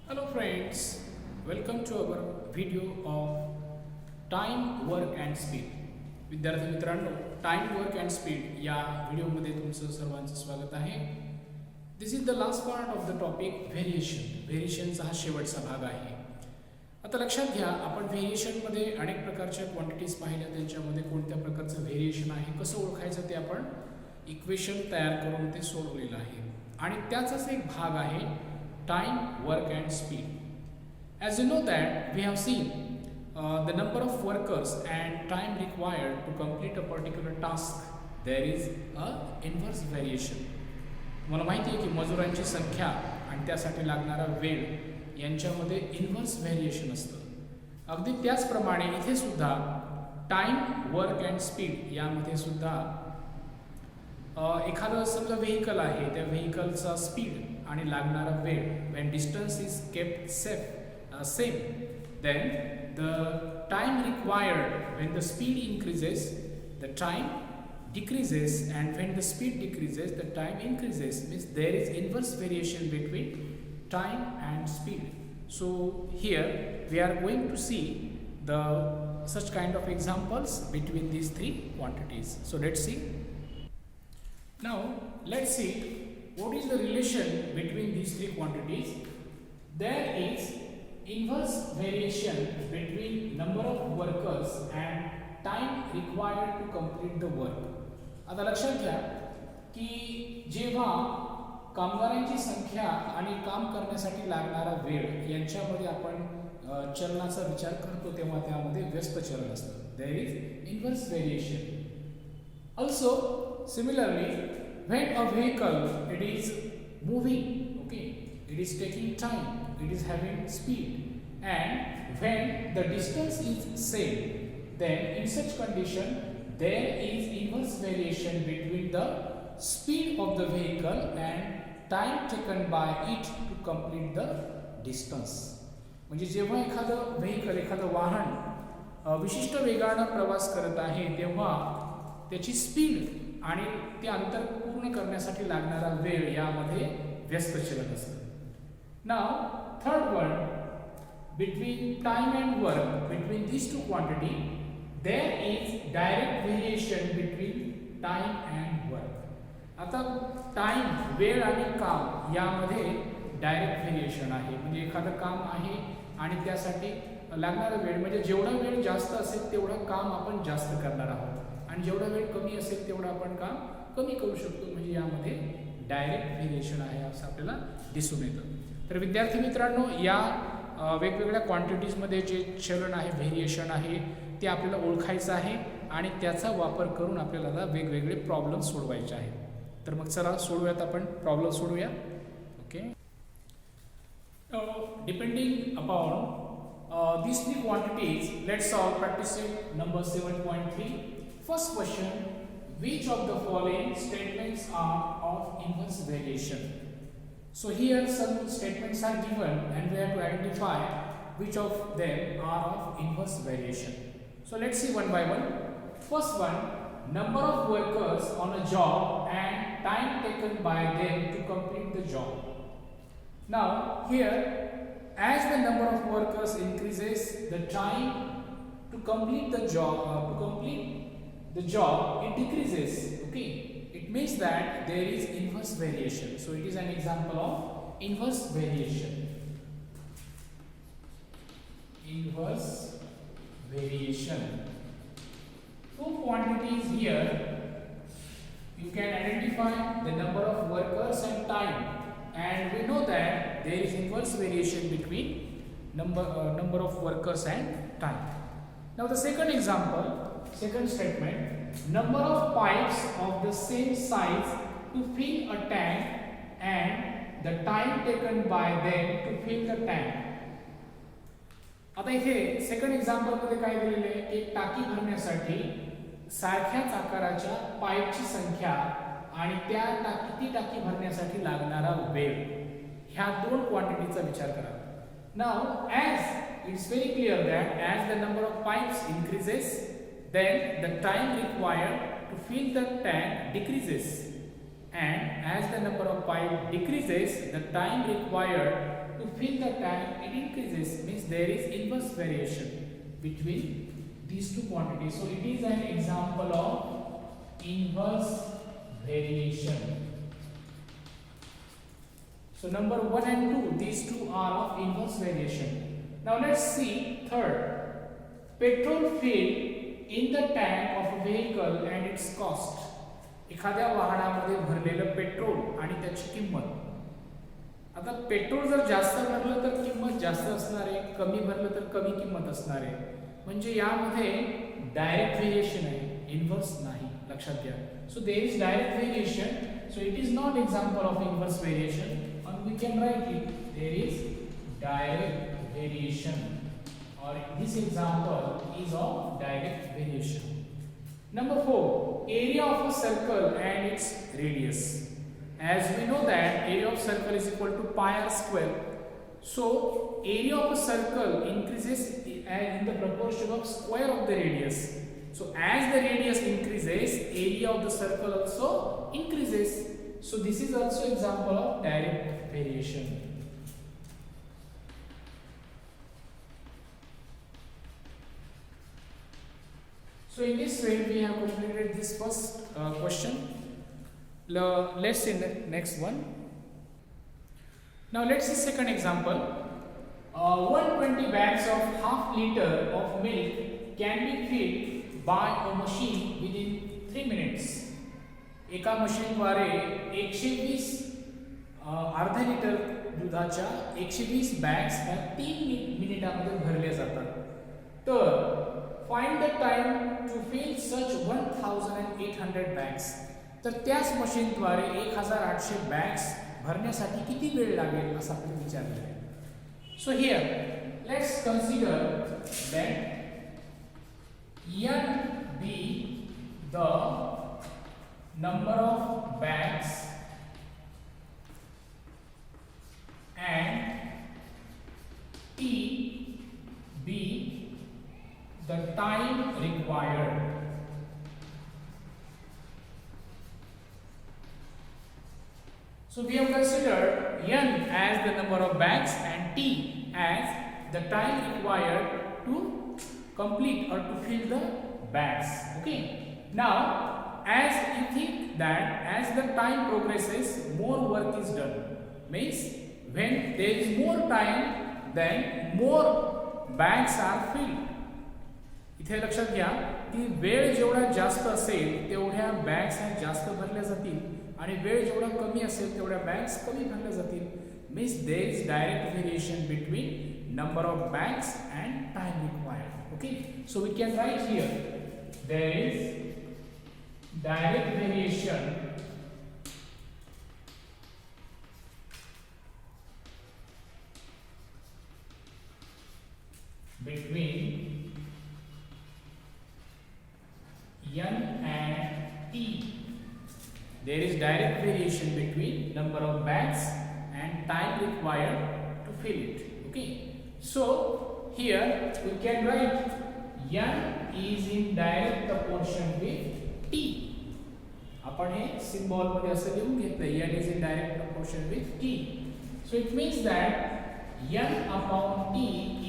Hello friends, welcome to our video of time, work and speed. विद्यार्थी मित्रांनो, time work and speed या व्हिडिओमध्ये तुमचं सर्वांचं स्वागत आहे. This is the last part of the topic variation. व्हेरिएशनचा हा शेवटचा भाग आहे. आता लक्षात घ्या, आपण व्हेरिएशनमध्ये अनेक प्रकारच्या क्वांटिटीज पाहिल्या, त्यांच्यामध्ये कोणत्या प्रकारचं व्हेरिएशन आहे, कसं ओळखायचं ते आपण इक्वेशन तयार करून ते सोडवलेलं आहे. आणि त्याचाच एक भाग आहे time, work and speed. As you know that we have seen the number of workers and time required to complete a particular task, there is a inverse variation. मला माहिती आहे की मजुरांची संख्या आणि त्यासाठी लागणारा वेळ यांच्यामध्ये इन्व्हर्स व्हेरिएशन असतं. अगदी त्याचप्रमाणे इथे सुद्धा टाइम, वर्क अँड स्पीड यामध्ये सुद्धा एखादं समजा व्हेकल आहे, त्या व्हेकलचा स्पीड आणि लागणारा वेळ, when distance is kept same, then the time required, when the speed increases, the time decreases, and when the speed decreases, the time increases. Means there is inverse variation between time and speed. So here we are going to see the such kind of examples between these three quantities. So let's see. Now let's see what is the relation between these three quantities. There is inverse variation between number of workers and time required to complete the work. आता लक्षात घ्या की जेव्हा कामगारांची संख्या आणि काम करण्यासाठी लागणारा वेळ यांच्यामध्ये आपण चलनाचा विचार करतो, तेव्हा त्यामध्ये व्यस्त चलन असतं. There is inverse variation. Also, similarly, when a vehicle it is moving, okay, it is taking time, it is having speed, and when the distance is same, then in such condition there is inverse variation between the speed of the vehicle and time taken by it to complete the distance. म्हणजे जेव्हा एखादं vehicle, एखादं वाहन विशिष्ट वेगाने प्रवास करत आहे, तेव्हा त्याची स्पीड आणि ते अंतर पूर्ण करण्यासाठी लागणारा वेळ यामध्ये व्यस्त चलन असतं. Now third one, between time and work, between this two quantity there is direct variation between time and work. आता टाइम, वेळ आणि काम यामध्ये डायरेक्ट व्हेरिएशन आहे. म्हणजे एखादं काम आहे आणि त्यासाठी लागणारा वेळ, म्हणजे जेवढा वेळ जास्त असेल तेवढं काम आपण जास्त करणार आहोत, आणि जेवढा वेळ कमी असेल तेवढं आपण काम कमी करू शकतो. म्हणजे यामध्ये डायरेक्ट व्हेरिएशन आहे असं आपल्याला दिसून येतं. तर विद्यार्थी मित्रांनो, या वेगवेगळ्या क्वांटिटीजमध्ये जे चलन आहे, व्हेरिएशन आहे, ते आपल्याला ओळखायचं आहे आणि त्याचा वापर करून आपल्याला वेगवेगळे प्रॉब्लेम सोडवायचे आहेत. तर मग चला सोडूयात, आपण प्रॉब्लेम सोडूया. Okay, depending upon these three quantities, let's solve practice set number 7.3. First question, which of the following statements are of inverse variation? So here some statements are given and we have to identify which of them are of inverse variation. So let's see one by one. First one, number of workers on a job and time taken by them to complete the job. Now here, as the number of workers increases, the time to complete the job, it decreases. Okay, it means that there is inverse variation. So it is an example of inverse variation. Inverse variation. Two quantities here. You can identify the number of workers and time, and we know that there is inverse variation between number of workers and time. Now the second example, second statement, number of pipes of the same size to fill a tank and the time taken by them to fill the tank. आता इथे second example मध्ये काय दिलेले आहे की टाकी भरण्यासाठी सारख्याच आकाराच्या पाईपची संख्या आणि त्या ती टाकी भरण्यासाठी लागणारा वेळ, ह्या दोन क्वांटिटीचा विचार करा. Now as its very clear that as the number of pipes increases, then the time required to fill the tank decreases, and as the number of pipe decreases, the time required to fill the tank it increases, means there is inverse variation between these two quantities. So it is an example of inverse variation. So number 1 and 2, these two are of inverse variation. Now let's see third. Petrol filled in the tank of a vehicle and its cost. एखाद्या वाहनामध्ये भरलेलं petrol आणि त्याची किंमत. आता petrol जर जास्त भरलं तर किंमत जास्त असणार आहे, कमी भरलं तर कमी किंमत असणार आहे. म्हणजे यामध्ये डायरेक्ट व्हेरिएशन आहे, इन्व्हर्स नाही, लक्षात घ्या. So there is direct variation. So it is not example of inverse variation. And we can write it, there is direct variation, or this example is of direct variation. Number 4, area of a circle and its radius. As we know that area of circle is equal to pi r square. So area of a circle increases in the proportion of square of the radius. So as the radius increases, area of the circle also increases. So this is also example of direct variation. So in this way we have completed this first question. Let's see the next one. Now let's see second example. 120 bags of half liter of milk can be filled by a machine within 3 minutes. एका मशीनद्वारे 120 अर्धा litre दुधाच्या 120 bags ह्या 3 मिनिटांमध्ये भरल्या जातात. तर find the time to fill such 1800 bags. तर त्याच मशीनद्वारे 1800 बॅग्स भरण्यासाठी किती वेळ लागेल असं आपण विचारलं आहे. So here let's consider that n be the number of bags and T be the time required. So we have considered n as the number of bags and T as the time required to complete or to fill the bags. Okay. Now as you think that as the time progresses, more work is done. Means when there is more time, then more bags are filled. इथे लक्षात घ्या की वेळ जेवढा जास्त असेल तेवढ्या bags ह्या जास्त भरल्या जातील आणि वेळ जेवढा कमी असेल तेवढ्या बॅग्स कमी भरल्या जातील. Means there is direct variation between number of bags and time required. Okay, so we can write here there is direct variation between n and T. There is direct variation between number of bags and time required to fill it. Okay, so here we can write n is in direct proportion with T. आपण हे symbol मध्ये असं लिहून घेतलं n is in direct proportion with T. So it means that n upon T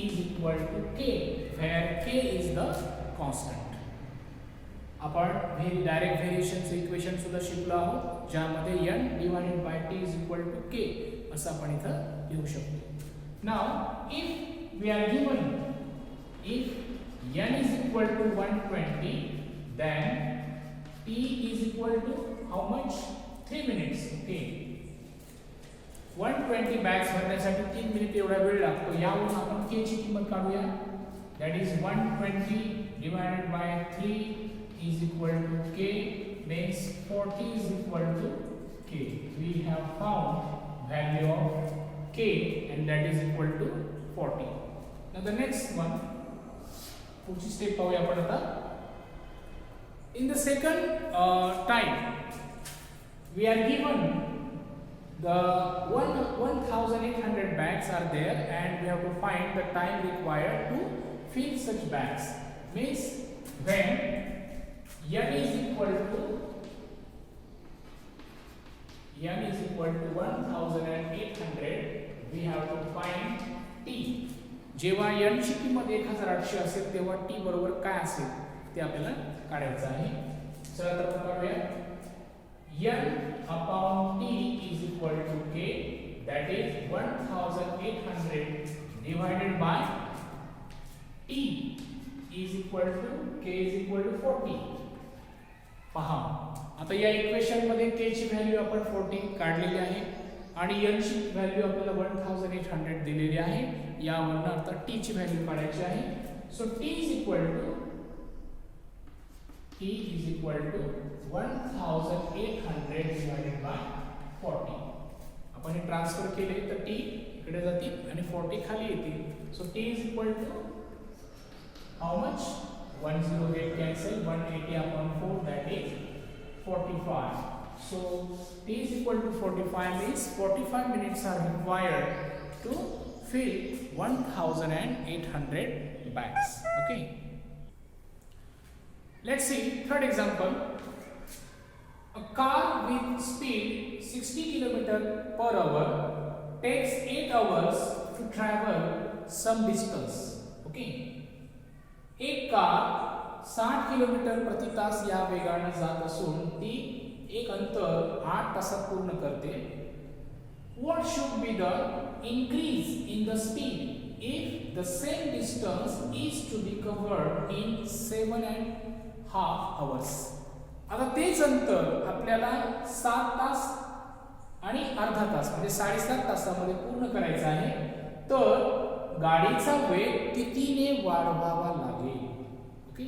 is equal to K, where K is the constant. आपण direct व्हेरिएशनचं equation सुद्धा शिकलो आहोत ज्यामध्ये n divided by T is equal to K असं आपण इथं लिहू शकतो. Now if we are given if n is equal to 120, then T is equal to how much? 3 minutes. Okay. 120 bags भरण्यासाठी 3 मिनिट एवढा वेळ लागतो. यावरून आपण k ची किंमत काढूया. That is 120 divided by 3 is equal to k, means 40 is equal to k. We have found value of k and that is equal to 40. Now the next one, पुढची स्टेप पाहूया आपण आता. In the second time, we are given the 1800 bags are there and we have to find the time required to fill such bags. Means when n is equal to 1800, we have to find T. जेव्हा n ची किंमत 1800 असेल तेव्हा t बरोबर काय असेल ते आपल्याला काढायचं आहे. चला तर काढूया. n upon t is equal to k, that is 1800 divided by t is equal to k is equal to 40. पहा आता या इक्वेशन मध्ये k ची व्हॅल्यू आपण 40 काढलेली आहे आणि n ची व्हॅल्यू आपल्याला 1800 दिलेली आहे. यावरून आता t ची व्हॅल्यू काढायची आहे. सो t is equal to 1800 divided by 40. आपण हे ट्रान्सफर केले तर t इकडे जातील आणि 40 खाली येतील. सो t is equal to how much? 108 cancel, 180 upon 4, that is 45. So t is equal to 45 means 45 minutes are required to fill 1800 bags. Okay. Let's see third example. A car with speed 60 km/h takes 8 hours to travel some distance. Okay. एक car 60 kilometre प्रति तास या वेगाने जात असून ती एक अंतर 8 तासात पूर्ण करते. What should be the increase in the speed if the same distance is to be covered in 7.5 hours? आता तेच अंतर आपल्याला 7 तास आणि अर्धा तास म्हणजे 7.5 तासामध्ये पूर्ण करायचं आहे. तर गाडीचा वेग कितीने वाढवावा लागेल? ओके.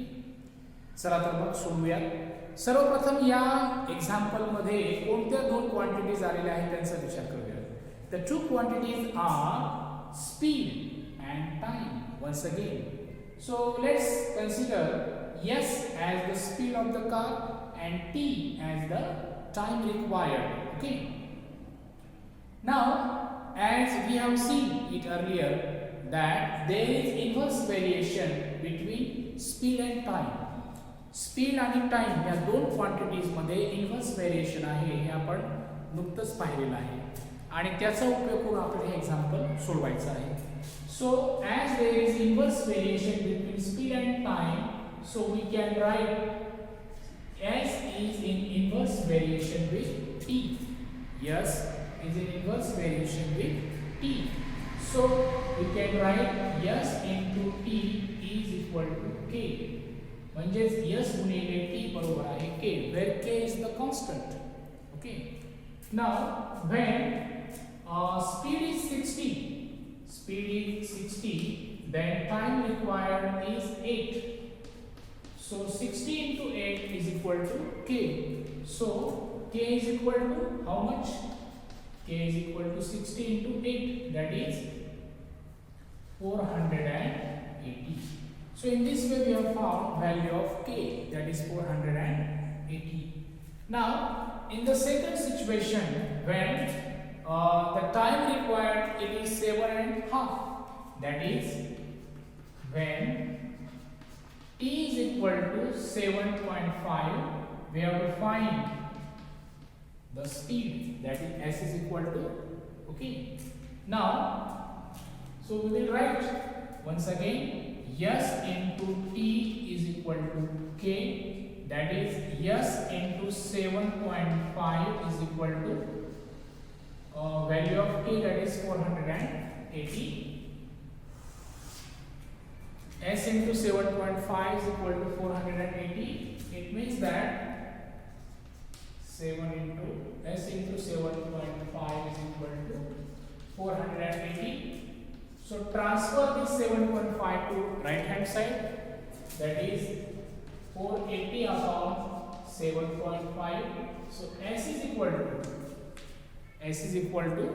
चला तर मग सोडूया. सर्वप्रथम या एक्झाम्पल मध्ये कोणत्या दोन क्वांटिटीज आलेल्या आहेत त्यांचा विचार करूया. The two quantities are speed and time. Once again, so let's consider s as the speed of the car and t as the time required. Okay. Now, as we have seen it earlier, that there is inverse variation between speed and time. Speed आणि time या दोन quantities मध्ये inverse variation आहे हे आपण नुकतंच पाहिलेलं आहे आणि त्याचा उपयोग करून आपल्याला हे एक्झाम्पल सोडवायचं आहे. सो as there is inverse variation between speed and time, so we can write s is in inverse variation with t. Yes, is in inverse variation with t. So we can write s into t is equal to k. म्हणजेच s गुणिले t बरोबर आहे k, where k is the constant. Okay. Now when speed is 60, then time required is 8. So 60 into 8 is equal to k. So k is equal to how much? K is equal to 60 into 8, that is 480. So in this way we have found value of k, that is 480. Now in the second situation, when the time required it is 7.5, that is when t is equal to 7.5, we have to find the speed, that is s is equal to, okay. Now so we will write once again s into t is equal to k, that is s into 7.5 is equal to value of k, that is 480. S into 7.5 is equal to 480. It means that 7 into s into 7.5 is equal to 480. So transfer this 7.5 to right hand side, that is 480 upon 7.5. So s is equal to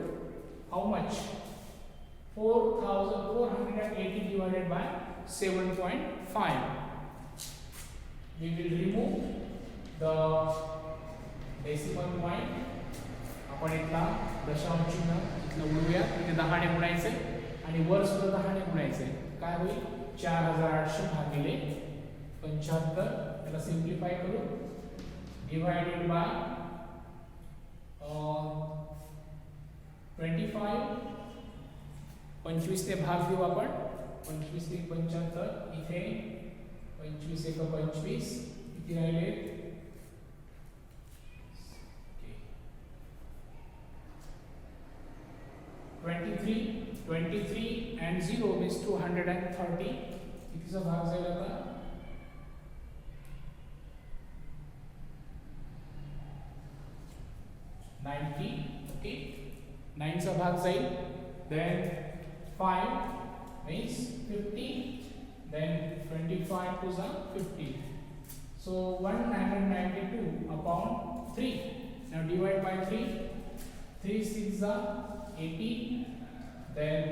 how much? 4480 divided by 7.5. We will remove the decimal point. आपण इथला दशांश चिन्ह इथलं उडवूया. इथे 10 ने गुणायचे आणि वर सुद्धा 10 ने गुणायचे. काय होईल? 4800 भागिले 75. त्याला सिंप्लिफाय करू. Divided by 25. 25 ने भाग देऊ आपण. 25 एक 75, इथे 25 एक 25, किती राहिले? 23 and 0 means 230. कितीचा भाग जाईल आता? 90. ओके, 9 चा भाग जाईल. Then 5 means 50. Then 25 to the 50. So 192 upon 3. Now divide by 3. 3 6 are 80. Then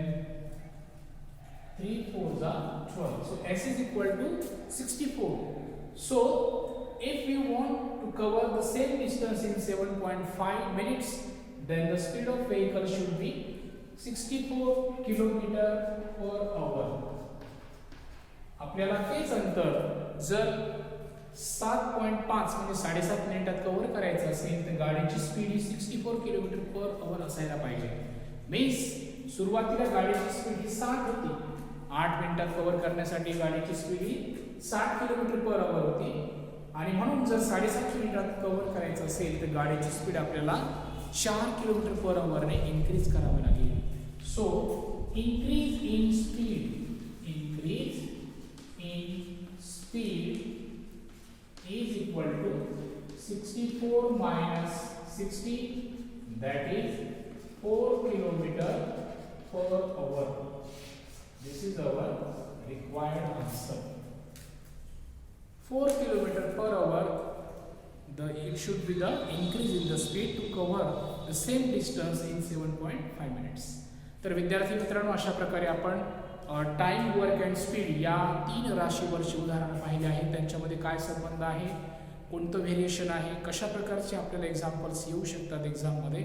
3 4 are 12. So S is equal to 64. So if we want to cover the same distance in 7.5 minutes, then the speed of vehicle should be 64 kilometer per hour. आपल्याला तेच अंतर जर 7.5 म्हणजे 7.5 मिनिटात cover करायचं असेल तर गाडीची स्पीड ही 64 किलोमीटर पर आवर असायला पाहिजे. मीन्स सुरुवातीला गाडीची स्पीड ही 60 होती. 8 मिनिटात कव्हर करण्यासाठी गाडीची स्पीड ही 60 किलोमीटर पर आवर होती आणि म्हणून जर 7.5 मिनिटात कव्हर करायचं असेल तर गाडीची स्पीड आपल्याला 4 किलोमीटर पर आवरने इन्क्रीज करावी लागेल. सो increase in speed is equal to 64 minus 60, that is 4 kilometer per hour. This is our required answer. 4 kilometer per hour. It should be the increase in the speed to cover the same distance in 7.5 minutes. तर विद्यार्थी मित्रांनो, अशा प्रकारे आपण time, work and speed या 3 राशीवरची उदाहरणं पाहिली आहेत. त्यांच्यामध्ये काय संबंध आहे, कोणतं व्हेरिएशन आहे, कशा प्रकारचे आपल्याला एक्झाम्पल्स येऊ शकतात एक्झाममध्ये,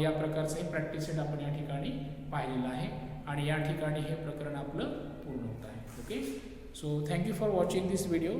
या प्रकारचं हे प्रॅक्टिस सेट आपण या ठिकाणी पाहिलेलं आहे आणि या ठिकाणी हे प्रकरण आपलं पूर्ण होत आहे. Okay, so thank you for watching this video.